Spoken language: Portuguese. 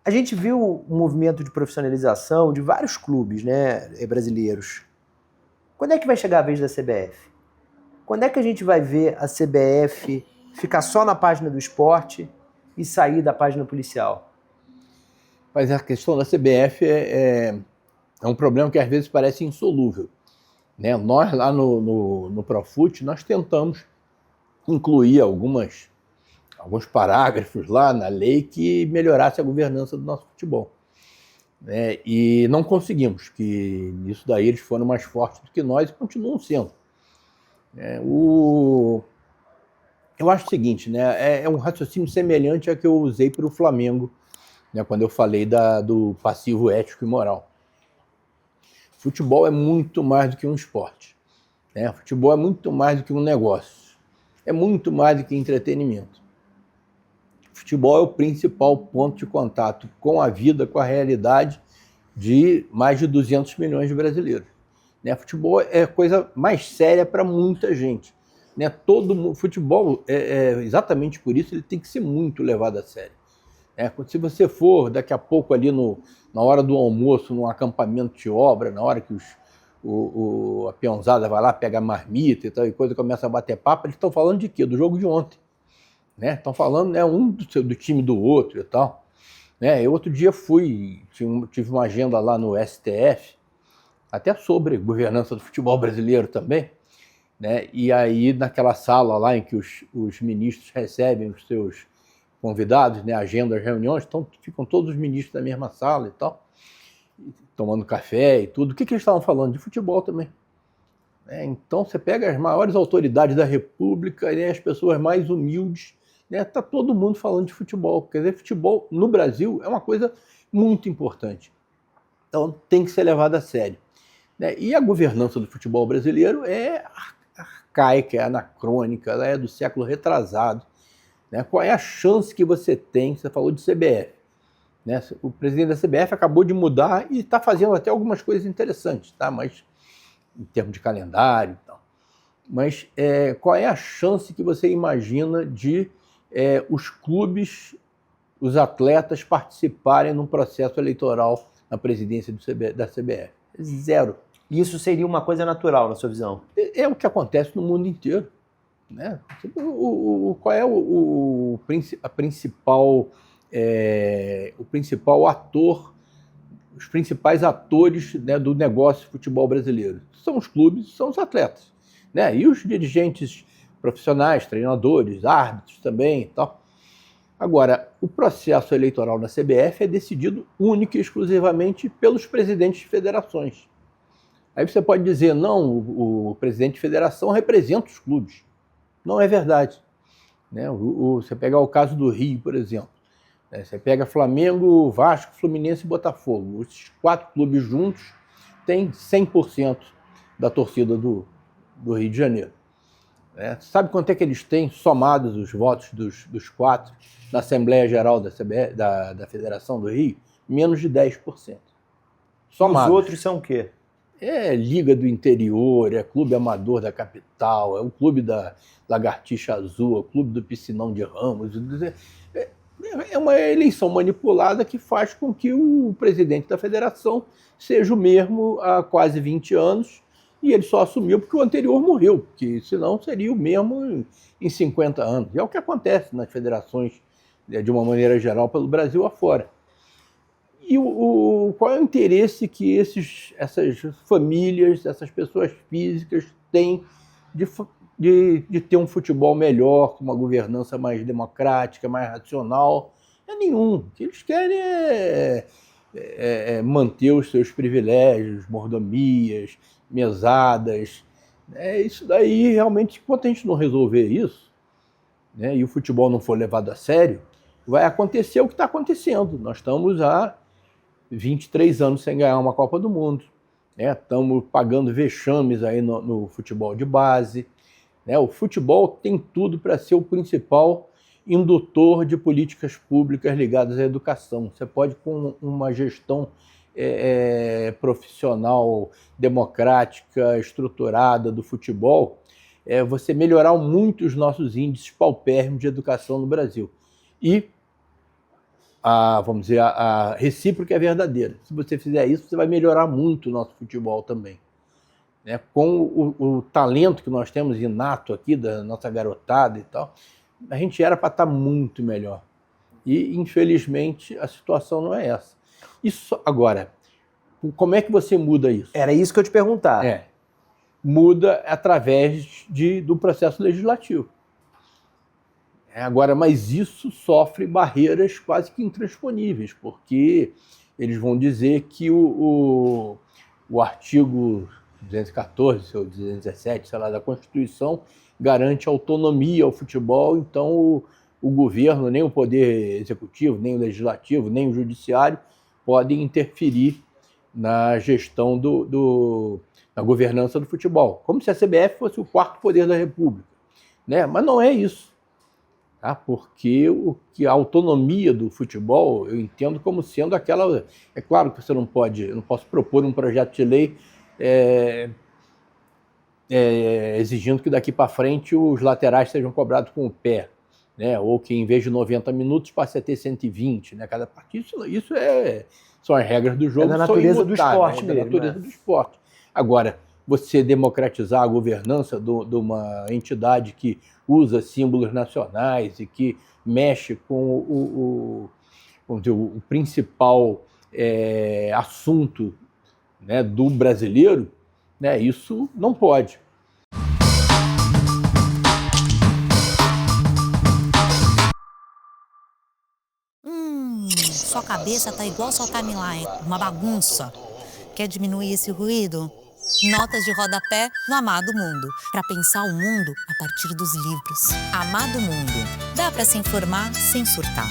A gente viu um movimento de profissionalização de vários clubes, né, brasileiros. Quando é que vai chegar a vez da CBF? Quando é que a gente vai ver a CBF ficar só na página do esporte e sair da página policial? Mas a questão da CBF é um problema que às vezes parece insolúvel, né? Nós lá no Profut, nós tentamos incluir alguns parágrafos lá na lei que melhorasse a governança do nosso futebol, né? E não conseguimos, que nisso daí eles foram mais fortes do que nós e continuam sendo. Eu acho o seguinte, né? É um raciocínio semelhante ao que eu usei para o Flamengo, né, quando eu falei do passivo ético e moral. Futebol é muito mais do que um esporte, né? Futebol é muito mais do que um negócio. É muito mais do que entretenimento. Futebol é o principal ponto de contato com a vida, com a realidade de mais de 200 milhões de brasileiros, né? Futebol é a coisa mais séria para muita gente, né? Futebol, exatamente por isso, ele tem que ser muito levado a sério. Se você for daqui a pouco ali na hora do almoço, num acampamento de obra, na hora que a peãozada vai lá, pega a marmita e tal, e coisa, começa a bater papo, eles estão falando de quê? Do jogo de ontem, né? Estão falando, né, um do time do outro e tal, né? Eu outro dia tive uma agenda lá no STF, até sobre governança do futebol brasileiro também, né? E aí naquela sala lá em que os ministros recebem os seus convidados, né, agendas, reuniões, então ficam todos os ministros na mesma sala e tal, tomando café e tudo. O que eles estavam falando? De futebol também. Então você pega as maiores autoridades da República, né, as pessoas mais humildes, né, tá todo mundo falando de futebol. Quer dizer, futebol no Brasil é uma coisa muito importante. Então tem que ser levado a sério, né? E a governança do futebol brasileiro é arcaica, é anacrônica, ela é do século retrasado. Né? Qual é a chance que você tem? Você falou de CBF. Né? O presidente da CBF acabou de mudar e está fazendo até algumas coisas interessantes, tá? Mas em termos de calendário e tal. Mas qual é a chance que você imagina de os clubes, os atletas participarem num processo eleitoral na presidência da CBF? Zero. Isso seria uma coisa natural, na sua visão? É o que acontece no mundo inteiro. Né? Qual é o principal ator, os principais atores, né, do negócio de futebol brasileiro? São os clubes, são os atletas, né? E os dirigentes profissionais, treinadores, árbitros também e tal. Agora, o processo eleitoral na CBF é decidido única e exclusivamente pelos presidentes de federações. Aí você pode dizer, não, o presidente de federação representa os clubes. Não é verdade. Né? Você pegar o caso do Rio, por exemplo. Né? Você pega Flamengo, Vasco, Fluminense e Botafogo. Esses 4 clubes juntos têm 100% da torcida do Rio de Janeiro. Né? Sabe quanto é que eles têm somados os votos dos 4 na Assembleia Geral da Federação do Rio? Menos de 10%. Somados. Os outros são o quê? É Liga do Interior, é Clube Amador da Capital, é o Clube da Lagartixa Azul, é o Clube do Piscinão de Ramos. É uma eleição manipulada que faz com que o presidente da federação seja o mesmo há quase 20 anos e ele só assumiu porque o anterior morreu, porque senão seria o mesmo em 50 anos. E é o que acontece nas federações, de uma maneira geral, pelo Brasil afora. E qual é o interesse que essas famílias, essas pessoas físicas têm de ter um futebol melhor, com uma governança mais democrática, mais racional? É nenhum. O que eles querem é manter os seus privilégios, mordomias, mesadas. Isso daí, realmente, enquanto a gente não resolver isso, né, e o futebol não for levado a sério, vai acontecer o que está acontecendo. Nós estamos há 23 anos sem ganhar uma Copa do Mundo, né? Estamos pagando vexames aí no futebol de base, né? O futebol tem tudo para ser o principal indutor de políticas públicas ligadas à educação. Você pode, com uma gestão profissional, democrática, estruturada do futebol, você melhorar muito os nossos índices paupérrimos de educação no Brasil. E vamos dizer, a recíproca é verdadeira. Se você fizer isso, você vai melhorar muito o nosso futebol também. Né? Com o talento que nós temos inato aqui, da nossa garotada e tal, a gente era para estar muito melhor. E, infelizmente, a situação não é essa. Isso, agora, como é que você muda isso? Era isso que eu te perguntar. Muda através do processo legislativo. Agora, mas isso sofre barreiras quase que intransponíveis, porque eles vão dizer que o artigo 214 ou 217, sei lá, da Constituição garante autonomia ao futebol, então o governo, nem o poder executivo, nem o legislativo, nem o judiciário podem interferir na gestão na governança do futebol, como se a CBF fosse o quarto poder da República, né? Mas não é isso. Tá? Porque a autonomia do futebol eu entendo como sendo aquela. É claro que você não posso propor um projeto de lei exigindo que daqui para frente os laterais sejam cobrados com o pé, né? Ou que em vez de 90 minutos passe a ter 120, né? Cada partida. Isso são as regras do jogo. É da natureza do esporte mesmo. mesmo. Da natureza do esporte. Agora, você democratizar a governança de uma entidade que usa símbolos nacionais e que mexe com vamos dizer, o principal assunto, né, do brasileiro, né, isso não pode. Sua cabeça tá igual sua timeline, uma bagunça. Quer diminuir esse ruído? Notas de rodapé no Amado Mundo. Para pensar o mundo a partir dos livros. Amado Mundo. Dá para se informar sem surtar.